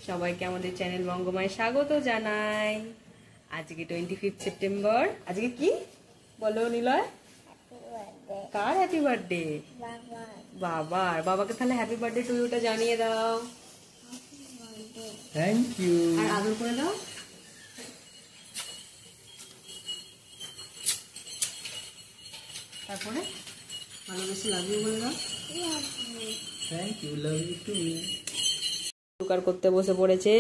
সবাইকে আমাদের চ্যানেল বঙ্গমায় স্বাগত জানাই। আজকে 25 সেপ্টেম্বর। আজকে কি বলো নিলয়? কার হ্যাপি বার্থডে? বাবার। বাবাকে তাহলে হ্যাপি বার্থডে টু ইউটা জানিয়ে দাও। Thank you. আর আদর করে দাও। তারপরে ভালোবেসে লাভ ইউ বলে দাও। Thank you, love you too. শুকার করতে বসে পড়েছে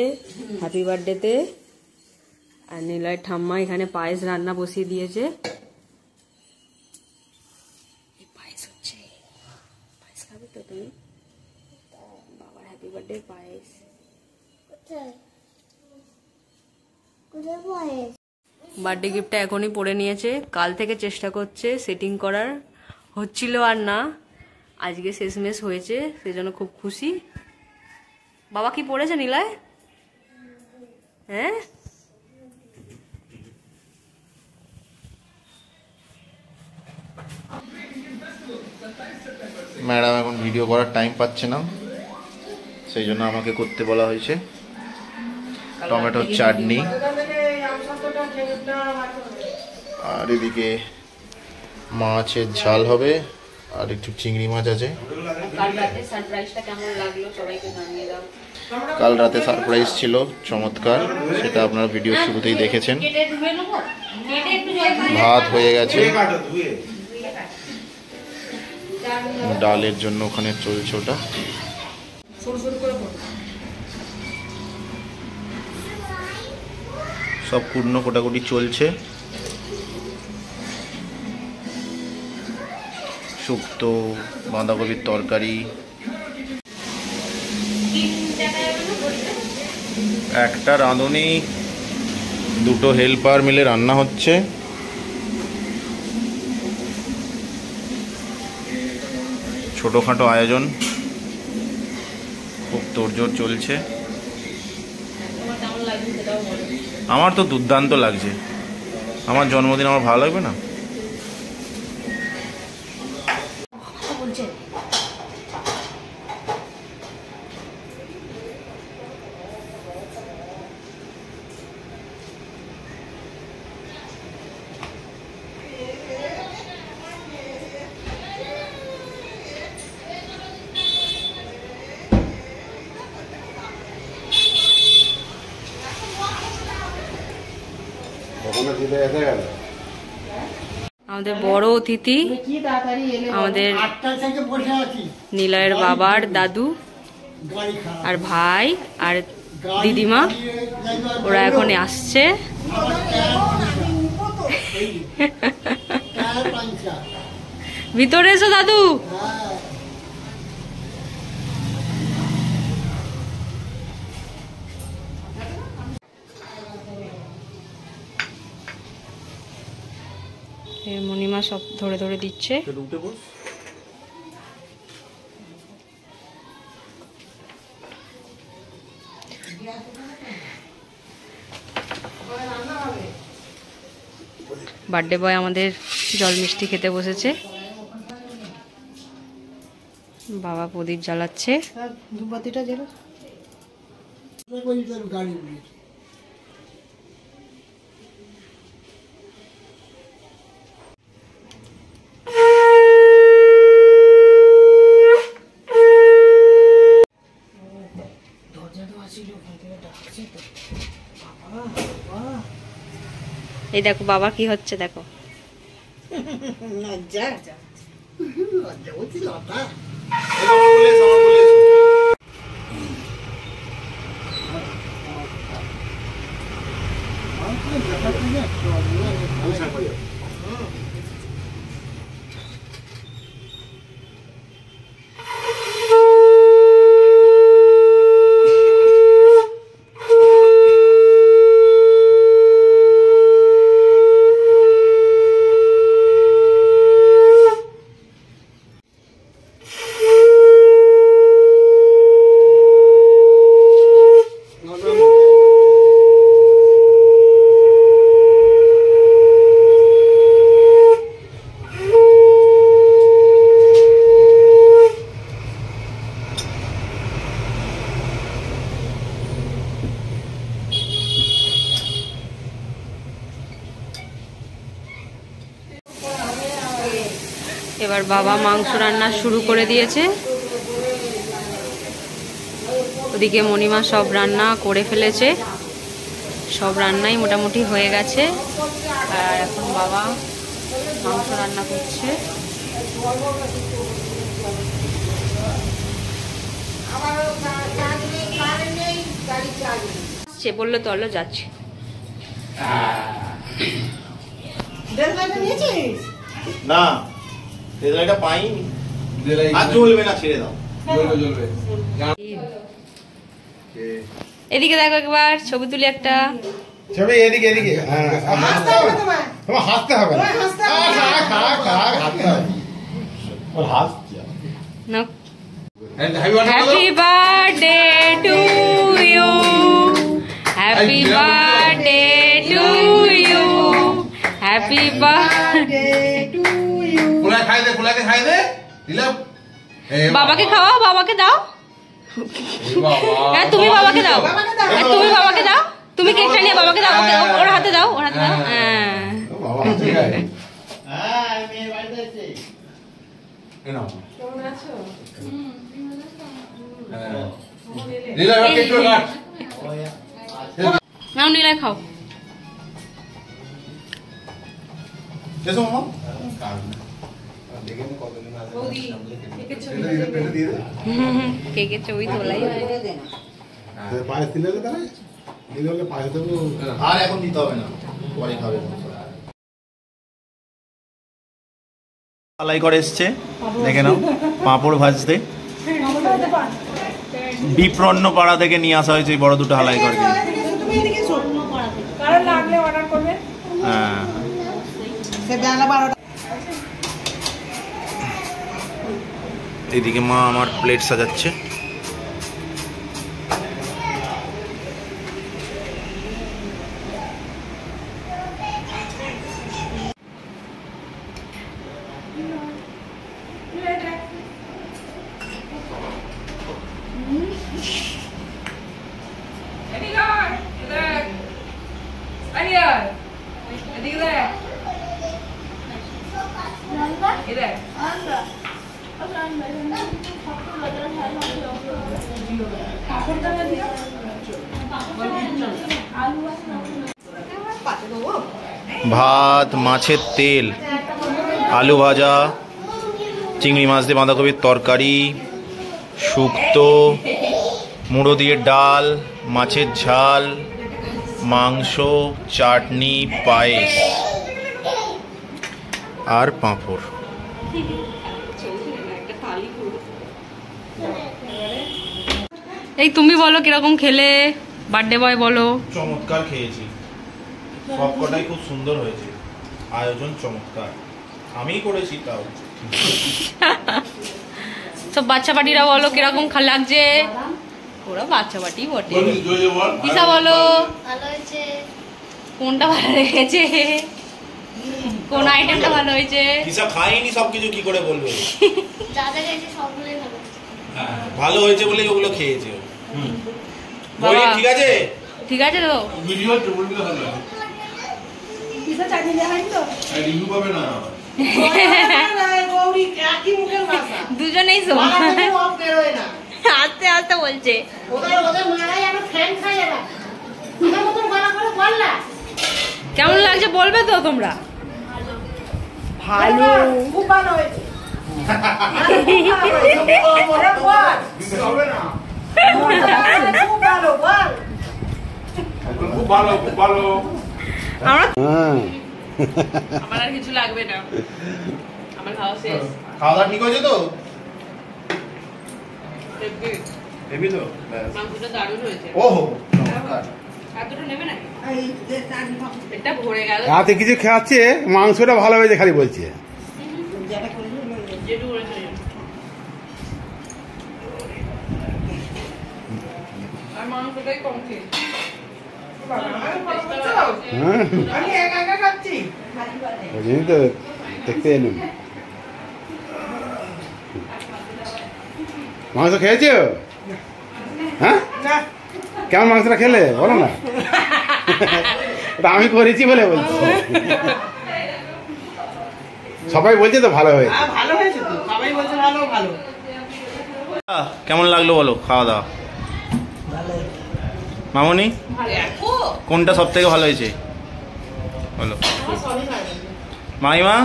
হ্যাপি বার্থডেতে। আর নিলয় ঠাম্মা এখানে পায়েস রান্না বসিয়ে দিয়েছে। পায়েস হচ্ছে, পায়েস খাবে তো তুমি? বাবার হ্যাপি বার্থডে পায়েস। বার্থডে গিফটটা এখনই পরে নিয়েছে, কাল থেকে চেষ্টা করছে সেটিং করার, হচ্ছিল আর না, আজকে শেষমেশ হয়েছে, সেজন্য খুব খুশি। বাবা কি পড়েছে নিলয়? হ্যাঁ, ম্যাডাম এখন ভিডিও করার টাইম পাচ্ছে না, সেই জন্য আমাকে করতে বলা হয়েছে। টমেটোর চাটনি, আর এদিকে মাছের ঝাল হবে, আর একটু চিংড়ি মাছ আছে। কাল রাতে সারপ্রাইজ ছিল চমৎকার, সেটা আপনারা ভিডিও শুরুতেই দেখেছেন। ভাত হয়ে গেছে, ডালের জন্য ওখানে চলছে ওটা। সব কুটনো কোটাকুটি চলছে। শুক্তো, বাঁধাকপির তরকারি, একটা রাঁধুনি, দুটো হেল্পার মিলে রান্না হচ্ছে। ছোটোখাটো আয়োজন, খুব তোড়জোড় চলছে। আমার তো দুর্দান্ত লাগছে। আমার জন্মদিন আমার ভালো লাগবে না? আমাদের বড় অতিথি, আমাদের নিলয়ের বাবার দাদু আর ভাই আর দিদিমা, ওরা এখন আসছে। ভিতরে এসো দাদু। মণিমা সব ধরে ধরে দিচ্ছে। বার্থডে বয় আমাদের জল মিষ্টি খেতে বসেছে। বাবা প্রদীপ জ্বালাচ্ছে। এই দেখো বাবা কি হচ্ছে, দেখো। এবার বাবা মাংস রান্না শুরু করে দিয়েছে। ওদিকে মণিমা সব রান্না করে ফেলেছে, সব রান্নাই মোটামুটি হয়ে গেছে। আর এখন বাবা মাংস রান্না করছে। সে বললো তলো যাচ্ছে। না এটা পাইনি, আর চলবে না, ছেড়ে দাও। এদিকে দেখো একবার ছবি তুলি একটা। ছবি এদিকে এদিকে তোমার হাসতে হবে না, না। Happy birthday to you, happy birthday to you, happy birthday to you. ফুলাকে খাই দে দিলাম। বাবাকে খাওয়াও, বাবাকে দাও। হ্যাঁ তুমি বাবাকে দাও, তুমি বাবাকে দাও, তুমি কেকটা নিয়ে বাবাকে দাও, ওর হাতে দাও, ওর হাতে দাও। নাও নীলাই খাও। কেকের ছবি তোলাই আর এখন দিতে হবে না, পরে খাবে। হালাই করে এসছে, দেখে নাও পাঁপড় ভাজতে। বিপ্রন্ন পাড়া থেকে নিয়ে আসা হয়েছে বড় দুটো হালাই করে। হ্যাঁ এদিকে মা আমার প্লেট সাজাচ্ছে। ভাত, মাছের তেল, আলু ভাজা, চিংড়ি মাছ দিয়ে বাঁধাকপির তরকারি, শুক্তো, মুড়ো দিয়ে ডাল, মাছের ঝাল, মাংস, চাটনি, পায়েস আর পাঁপড়। এই তুমি বলো কিরকম খেলে, বার্থডে বয় বলো। চমৎকার খেয়েছি, সবকটাই খুব সুন্দর হয়েছে, আয়োজন চমৎকার, আমিই করেছি তাও। সব বাচ্চা পার্টিরা বলো কিরকম লাগছে। ওরা বাচ্চা পার্টি বটে। কিসা বলো কোনটা ভালো লেগেছে, কোন আইটেমটা ভালো হয়েছে। কিসা খাইনি সবকিছু, কি করে বলবে। ভালো হয়েছে বলে ওগুলো খেয়েছে। ঠিক আছে, ঠিক আছে তো। দুজনেই আস্তে আস্তে বলছে। কেমন লাগছে বলবে তো তোমরা। ভালো, খুব ভালো হয়েছে। আমার আর কিছু লাগবে না, আমার খাওয়া শেষ। খাওয়া দাওয়া ঠিক হয়েছে তো? হেভি তো, মাংসটা দারুণ হয়েছে। ওহো এতটা নেবে নাকি? এটা ভরে গেল। রাতে কিছু খাচ্ছে, মাংসটা ভালো হয়েছে খালি বলছে। আর মাংসটাই কম খেয়েছি। দেখতে এলুম মাংস খেয়েছো? হ্যাঁ কেমন মাংসটা খেলে বলো না। আমি করেছি বলে বলছি। সবাই বলছে তো ভালো হয়েছে। ভালো হয়েছে তো, সবাই বলছে ভালো ভালো। কেমন লাগলো বলো খাওয়া দাওয়া? মামনি কোনটা সব থেকে ভালো হয়েছে বলো? মাইমা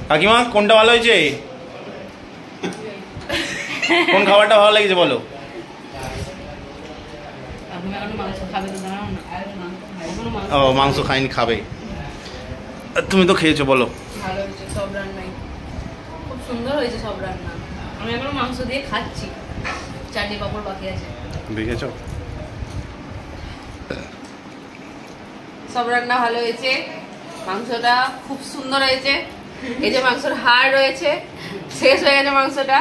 কাকিমা কোনটা ভালো হয়েছে? কোন খাবারটা ভালো লেগেছে বলো? ও মাংস খাইনি, খাবে। তুমি তো খেয়েছো, বলো। ভালো হয়েছে সব রান্নাই, খুব সুন্দর হয়েছে সব রান্না। আমি এখনো মাংস দিয়ে খাচ্ছি, চাটনি পাঁপড় বাকি আছে। দেখেছো? সব রান্না ভালো হয়েছে, মাংসটা খুব সুন্দর হয়েছে। এই যে মাংসের হাড় রয়েছে, শেষ হয়ে গেছে মাংসটা,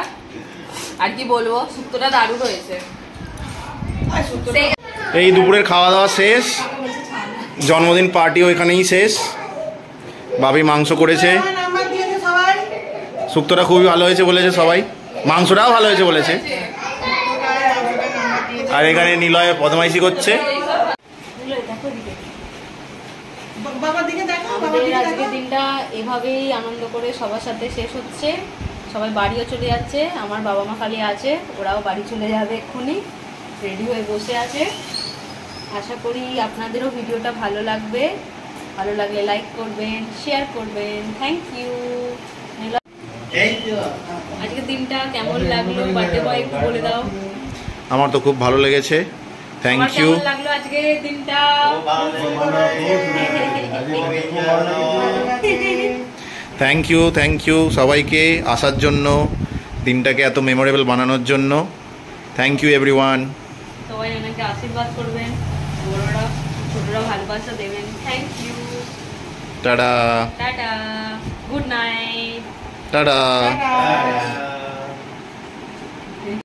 আর কি বলবো, শুক্তোটা দারুণ হয়েছে। এই দুপুরের খাওয়া দাওয়া শেষ, জন্মদিন পার্টিও এখানেই শেষ। বাবি মাংস করেছে, নাম্বার দিয়েছে সবাই। শুক্তোটা খুবই ভালো হয়েছে বলেছে সবাই, মাংসটাও ভালো হয়েছে বলেছে। আর এখানে নিলয় বদমাইশি করছে। বাবার দিকে দেখো, বাবার আমাদের দিকে আজকের দেখো। দিনটা এভাবেই আনন্দ করে সবার সাথে শেষ হচ্ছে। সবাই বাড়িও চলে যাচ্ছে, আমার বাবা মা খালি আছে, ওরাও বাড়ি চলে যাবে এক্ষুনি, রেডি হয়ে বসে আছে। আশা করি আপনাদেরও ভিডিওটা ভালো লাগবে, ভালো লাগলে লাইক করবেন, শেয়ার করবেন। Thank you. আজকের দিনটা কেমন লাগলো বার্থডে বয় একটু বলে দাও। আমার তো খুব ভালো লেগেছে, থ্যাংক তোমার ইউ। কেমন লাগলো আজকের দিনটা? থ্যাংক ইউ সবাইকে আসার জন্য, দিনটাকে এত মেমোরেবল বানানোর জন্য। Thank you everyone. সবাই অনেকে আশীর্বাদ করবেন, বড়রা ছোটরা ভালোবাসা দেবেন। Thank you. Tata tata, good night. Tata. Tata.